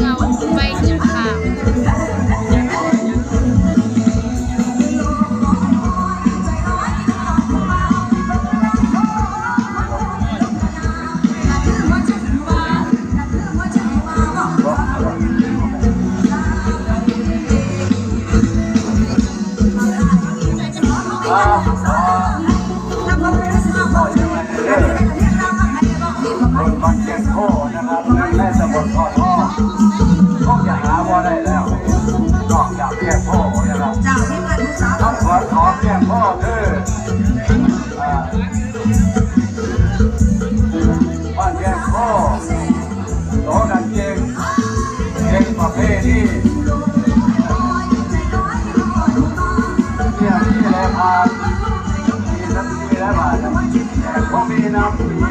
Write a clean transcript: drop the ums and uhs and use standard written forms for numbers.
เอาไปเกี่ยวข้าวบางแก่งโคนะครับและตำบลคอท่อก็อย่าหาว่าได้แล้วนอกจากแก่งโคนะครับต้องขอแก่งโคคือบ้านแก่งโคโตกันเก่งประเภทที่ที่แลพามีน้ำมีแลบาทแต่ก็มีน้ำ